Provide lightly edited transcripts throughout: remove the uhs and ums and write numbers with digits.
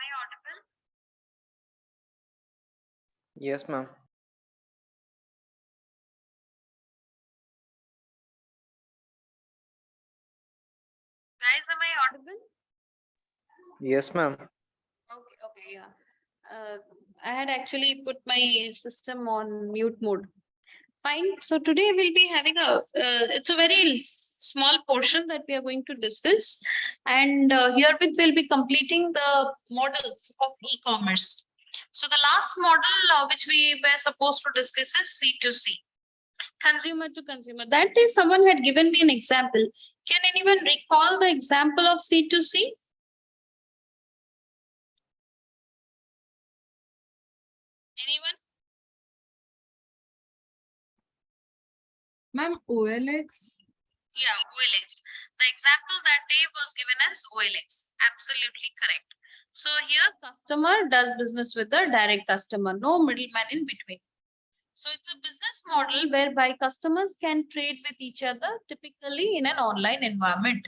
I audible? Yes, ma'am. Guys, am I audible? Yes, ma'am. Okay, yeah. I had actually put my system on mute mode. Fine. So today we'll be having it's a very small portion that we are going to discuss. And herewith we'll be completing the models of e-commerce. So the last model which we were supposed to discuss is C2C, consumer to consumer. That is, someone had given me an example. Can anyone recall the example of C2C? Anyone? Ma'am, OLX. Yeah, OLX. The example that day was given as OLX. Absolutely correct. So here customer does business with the direct customer, no middleman in between. So it's a business model whereby customers can trade with each other, typically in an online environment.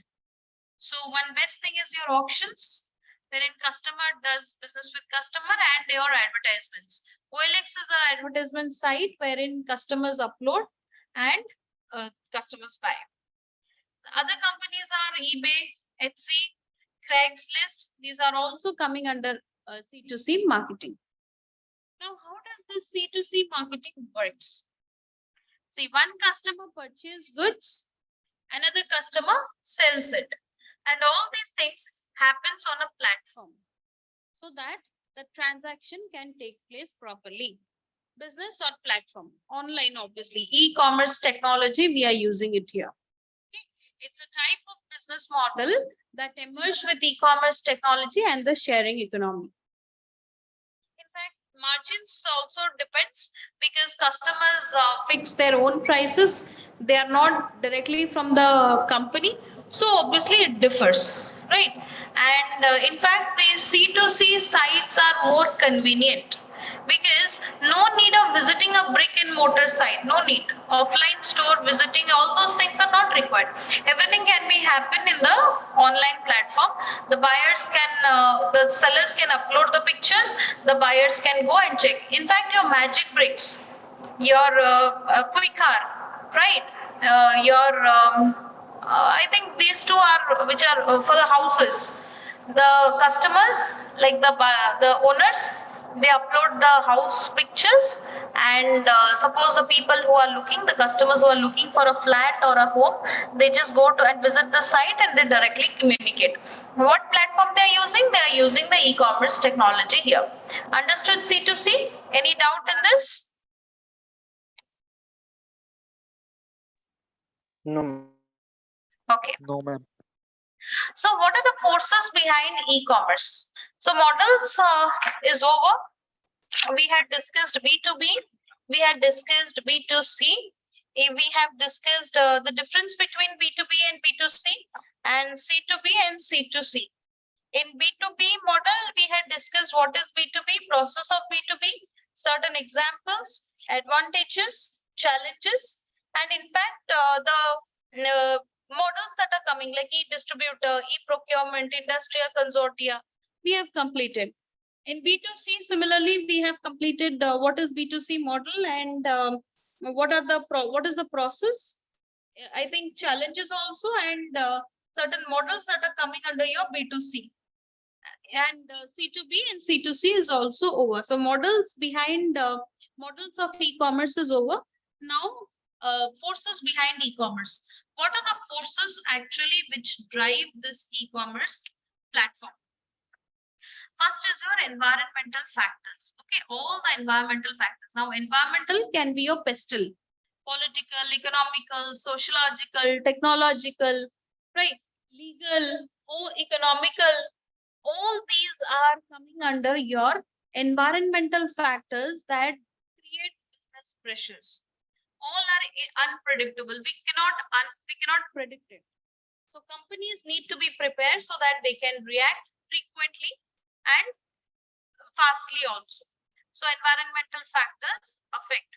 So one best thing is your auctions, wherein customer does business with customer, and your advertisements. OLX is an advertisement site wherein customers upload and customers buy. The other companies are eBay, Etsy, Craigslist. These are also coming under C2C marketing. Now, how does this C2C marketing works? See, one customer purchases goods, another customer sells it, and all these things happens on a platform so that the transaction can take place properly. Business or platform, online, obviously, e-commerce technology, we are using it here. It's a type of business model that emerged with e-commerce technology and the sharing economy. In fact, margins also depends because customers fix their own prices. They are not directly from the company. So obviously it differs, right? And in fact, these C2C sites are more convenient because no need of visiting a brick and mortar site, no need offline store visiting, all those things are not required. Everything can be happen in the online platform. The buyers can the sellers can upload the pictures, the buyers can go and check. In fact, your magic bricks, your quick car, right, your I think these two are which are for the houses. The customers, like the owners, they upload the house pictures, and suppose the people who are looking, the customers who are looking for a flat or a home, they just go to and visit the site and they directly communicate. What platform they are using? They are using the e-commerce technology here. Understood C2C? Any doubt in this? No, ma'am. Okay. No, ma'am. So what are the forces behind e-commerce? So models is over. We had discussed B2B, we had discussed B2C, we have discussed the difference between B2B and B2C, and C2B and C2C. In B2B model, we had discussed what is B2B, process of B2B, certain examples, advantages, challenges, and in fact, the models that are coming like e-distributor, e-procurement, industrial consortia, we have completed. In B2C, similarly, we have completed what is B2C model and what is the process. I think challenges also, and certain models that are coming under your B2C. And C2B and C2C is also over. So models behind models of e-commerce is over. Now, forces behind e-commerce. What are the forces actually which drive this e-commerce platform? First is your environmental factors. Okay, all the environmental factors. Now, environmental can be your pestle, political, economical, sociological, technological, right? Legal, or economical. All these are coming under your environmental factors that create business pressures. All are unpredictable. We cannot predict it. So companies need to be prepared so that they can react frequently and fastly also. So environmental factors affect.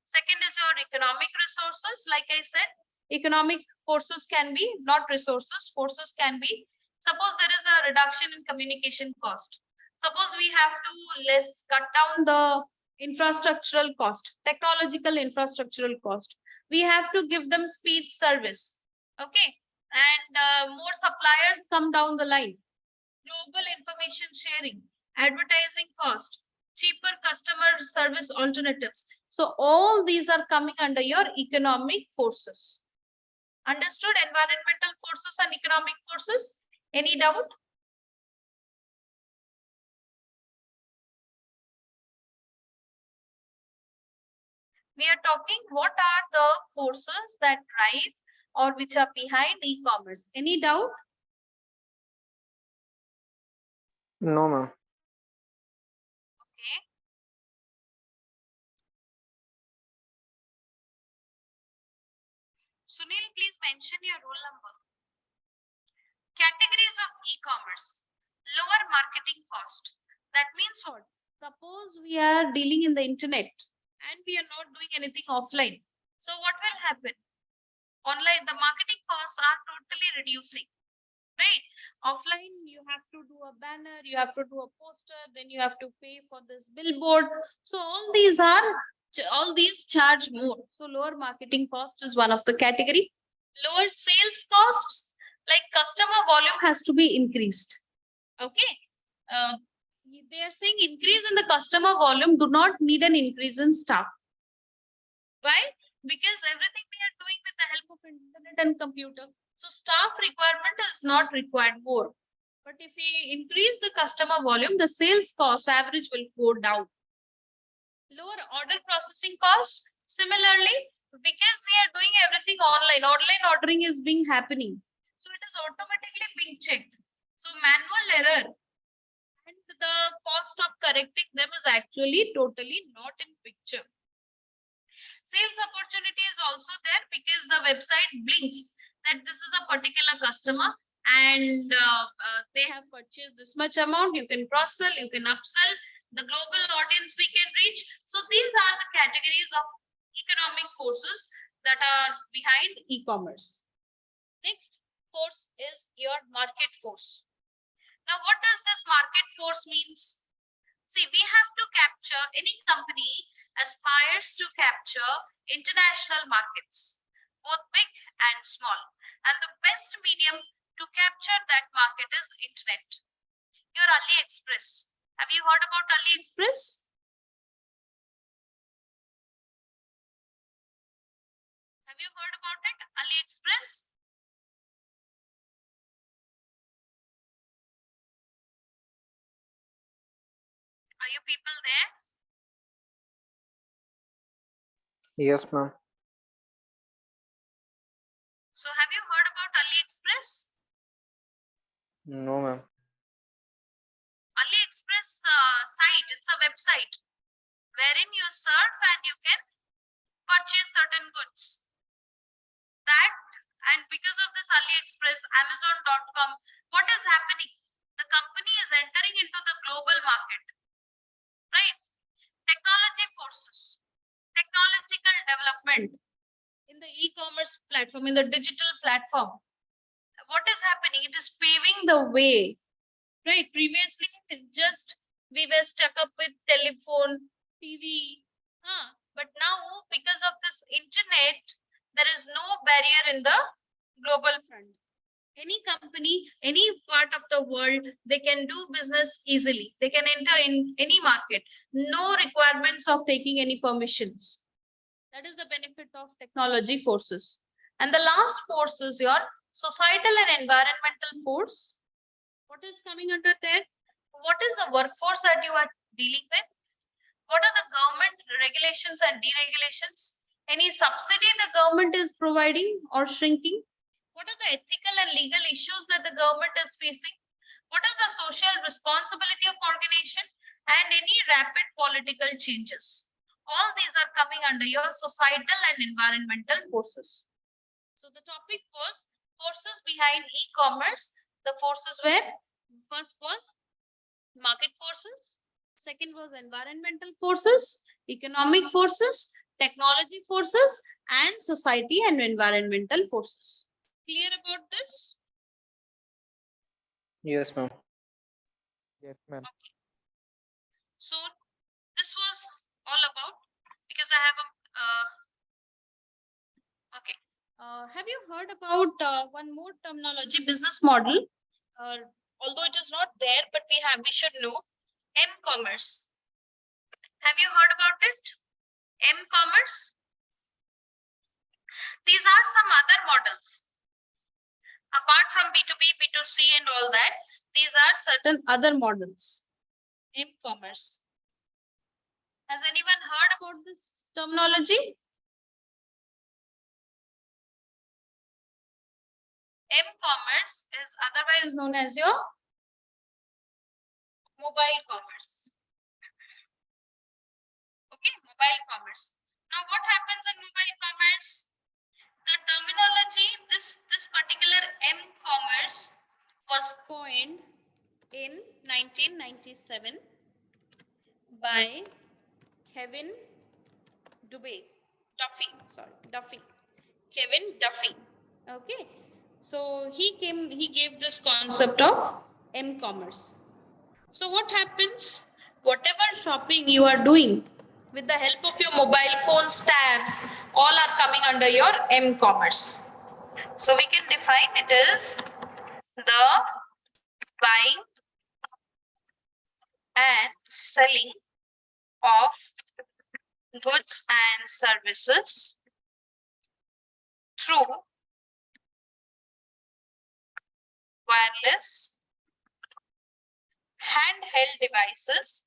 Second is your economic resources. Like I said, economic forces can be, not resources, forces can be. Suppose there is a reduction in communication cost. Suppose we have to cut down the infrastructural cost, technological infrastructural cost. We have to give them speed service. Okay. And more suppliers come down the line. Global information sharing, advertising cost, cheaper customer service alternatives. So all these are coming under your economic forces. Understood? Environmental forces and economic forces. Any doubt? We are talking what are the forces that drive or which are behind e-commerce. Any doubt? No, ma'am. Okay. Sunil, please mention your roll number. Categories of e-commerce. Lower marketing cost. That means what? Suppose we are dealing in the internet and we are not doing anything offline. So what will happen? Online, the marketing costs are totally reducing. Right? Offline, you have to do a banner, you have to do a poster, then you have to pay for this billboard. So all these charge more. So lower marketing cost is one of the category. Lower sales costs, like customer volume has to be increased. Okay. They are saying increase in the customer volume do not need an increase in staff. Why? Because everything we are doing with the help of internet and computer. So staff requirement is not required more. But if we increase the customer volume, the sales cost average will go down. Lower order processing cost. Similarly, because we are doing everything online ordering is being happening. So it is automatically being checked. So manual error and the cost of correcting them is actually totally not in picture. Sales opportunity is also there because the website blinks that this is a particular customer and they have purchased this much amount. You can cross sell, you can upsell, the global audience we can reach. So these are the categories of economic forces that are behind e-commerce. Next force is your market force. Now, what does this market force means? See, we have to capture, any company aspires to capture international markets, both big and small. And the best medium to capture that market is internet. Your AliExpress. Have you heard about AliExpress? Have you heard about it? AliExpress? Are you people there? Yes, ma'am. So have you heard about AliExpress? No, ma'am. AliExpress site, it's a website wherein you surf and you can purchase certain goods. That, and because of this AliExpress, Amazon.com, what is happening? The company is entering into the global market, right? Technology forces, technological development in the e-commerce platform, in the digital platform. What is happening? It is paving the way, right? Previously, just we were stuck up with telephone, TV, but now because of this internet, there is no barrier in the global front. Any company, any part of the world, they can do business easily. They can enter in any market. No requirements of taking any permissions. That is the benefit of technology forces. And the last force is your societal and environmental force. What is coming under there? What is the workforce that you are dealing with? What are the government regulations and deregulations? Any subsidy the government is providing or shrinking? What are the ethical and legal issues that the government is facing? What is the social responsibility of organization and any rapid political changes? All these are coming under your societal and environmental forces. So the topic was forces behind e-commerce. The forces were, first was market forces, second was environmental forces, economic forces, technology forces, and society and environmental forces. Clear about this? Yes, ma'am. Yes, ma'am. So this was all about, because I have a okay. Have you heard about one more terminology, business model? Although it is not there, but we should know M-commerce. Have you heard about it? M-commerce. These are some other models. Apart from B2B, B2C and all that, these are certain other models. M-commerce. Has anyone heard about this terminology? M-commerce is otherwise known as your mobile commerce. Okay, mobile commerce. Now what happens in mobile commerce? The terminology, this particular M-commerce was coined in 1997 by Kevin Duffy. Kevin Duffy. Okay. So he gave this concept of M-commerce. So what happens? Whatever shopping you are doing with the help of your mobile phones, tabs, all are coming under your M-commerce. So we can define it as the buying and selling of goods and services through wireless handheld devices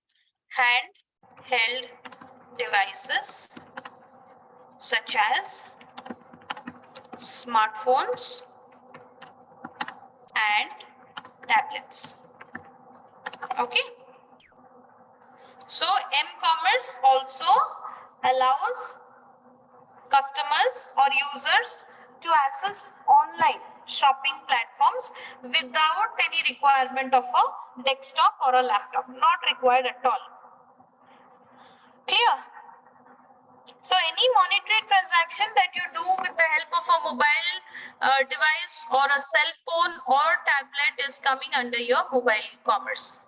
such as smartphones and tablets. Okay. So M-commerce also allows customers or users to access online shopping platforms without any requirement of a desktop or a laptop. Not required at all. Clear? So any monetary transaction that you do with the help of a mobile device or a cell phone or tablet is coming under your mobile commerce.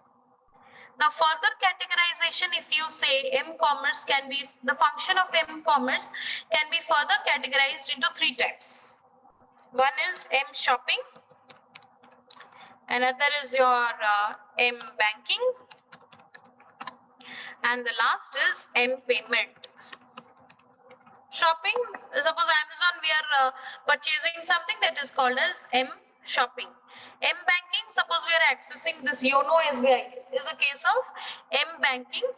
Now further categorization, if you say M-commerce can be, the function of M-commerce can be further categorized into three types. One is M-shopping, another is your M-banking, and the last is M-payment. Shopping, suppose Amazon, we are purchasing something, that is called as M-shopping. M-banking, suppose we are accessing this YONO SBI, is a case of M-banking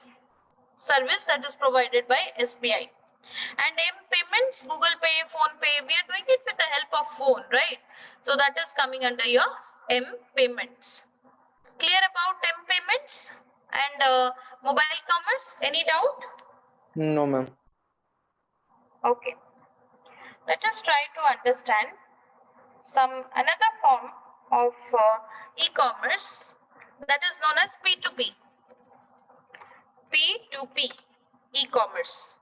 service that is provided by SBI. And M-payments, Google Pay, Phone Pay, we are doing it with the help of phone, right? So that is coming under your M-payments. Clear about M-payments and mobile commerce? Any doubt? No, ma'am. Okay. Let us try to understand another form of e-commerce that is known as P2P. P2P e-commerce.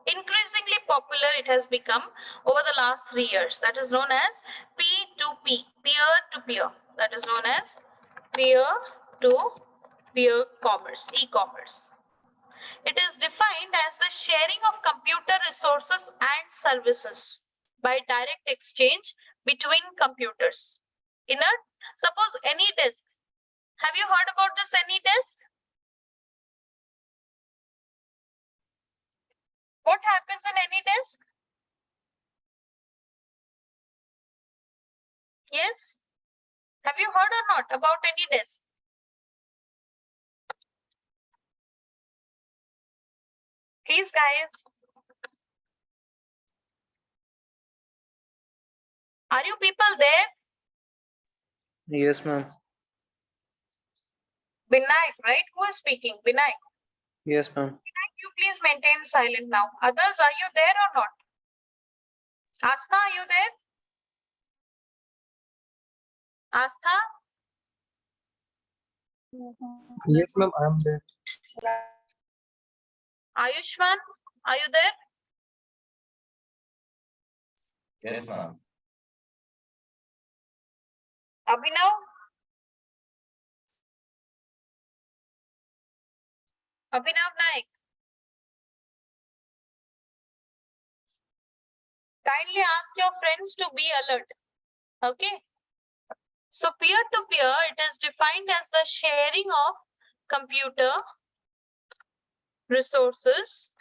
Increasingly popular it has become over the last 3 years. That is known as P2P, peer-to-peer. That is known as peer-to-peer commerce, e-commerce. It is defined as the sharing of computer resources and services by direct exchange between computers. Suppose AnyDesk. Have you heard about this AnyDesk? What happens in AnyDesk? Yes? Have you heard or not about AnyDesk? Please, guys. Are you people there? Yes, ma'am. Vinayak, right? Who is speaking? Vinayak. Yes, ma'am. Vinayak, you please maintain silent now. Others, are you there or not? Astha, are you there? Astha? Yes, ma'am. I am there. Ayushman, are you there? Yes, ma'am. Abhinav? Abhinav Naik. Kindly ask your friends to be alert. Okay. So peer-to-peer, it is defined as the sharing of computer resources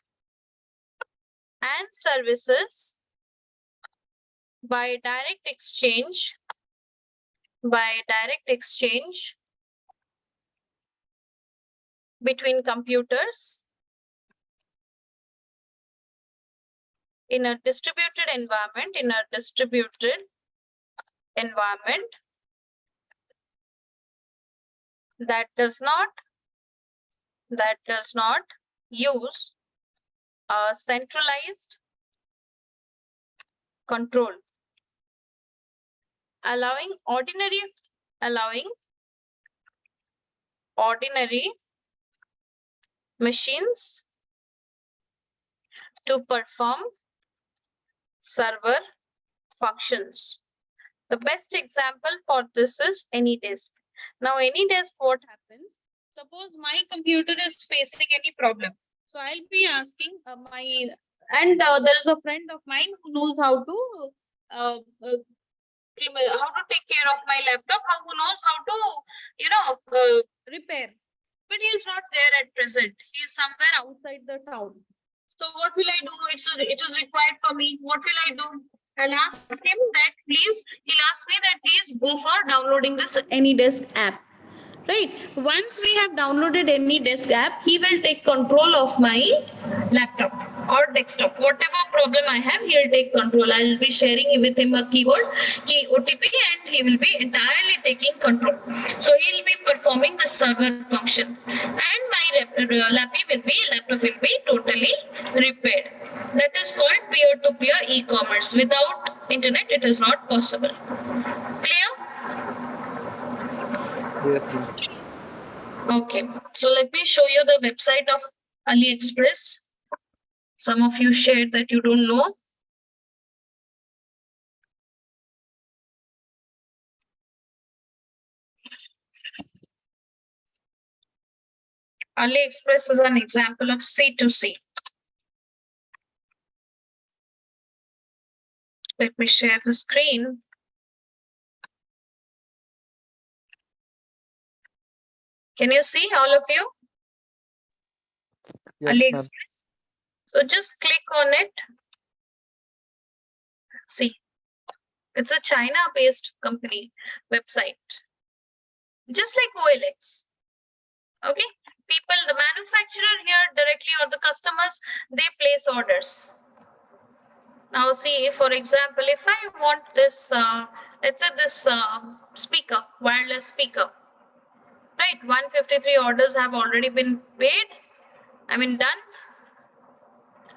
and services by direct exchange between computers in a distributed environment, that does not use a centralized control, allowing ordinary machines to perform server functions. The best example for this is AnyDesk. Now, AnyDesk, what happens? Suppose my computer is facing any problem. So I'll be asking there is a friend of mine who knows how to take care of my laptop, who knows how to, repair. But he is not there at present. He is somewhere outside the town. So what will I do? It is required for me. What will I do? I'll ask him that he'll ask me that please go for downloading this AnyDesk app. Right. Once we have downloaded AnyDesk app, he will take control of my laptop or desktop. Whatever problem I have, he'll take control. I'll be sharing with him a key OTP, and he will be entirely taking control. So he'll be performing the server function, and my laptop will be totally repaired. That is called peer-to-peer e-commerce. Without internet, it is not possible. Clear? Yes, ma'am. Okay, so let me show you the website of AliExpress. Some of you shared that you don't know. AliExpress is an example of C2C. Let me share the screen. Can you see, all of you? Yes, ma'am. AliExpress. So just click on it. See, it's a China-based company website, just like OLX. Okay, people, the manufacturer here directly or the customers, they place orders. Now see, for example, if I want this, let's say this speaker, wireless speaker, right? 153 orders have already been paid, done.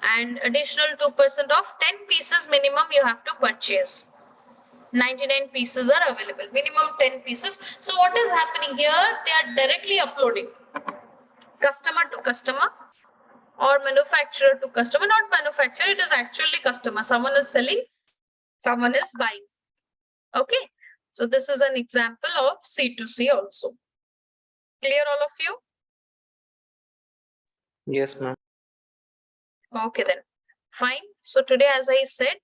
And additional 2% off, 10 pieces minimum you have to purchase. 99 pieces are available, minimum 10 pieces. So what is happening here? They are directly uploading customer to customer or manufacturer to customer, not manufacturer, it is actually customer. Someone is selling, someone is buying. Okay, so this is an example of C2C also. Clear, all of you? Yes, ma'am. Okay, then fine. So today, as I said,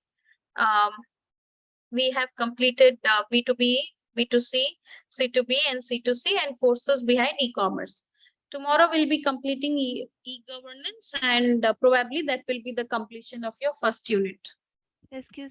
we have completed B2B, B2C, C2B, and C2C, and forces behind e-commerce. Tomorrow we'll be completing e-governance, and probably that will be the completion of your first unit. Excuse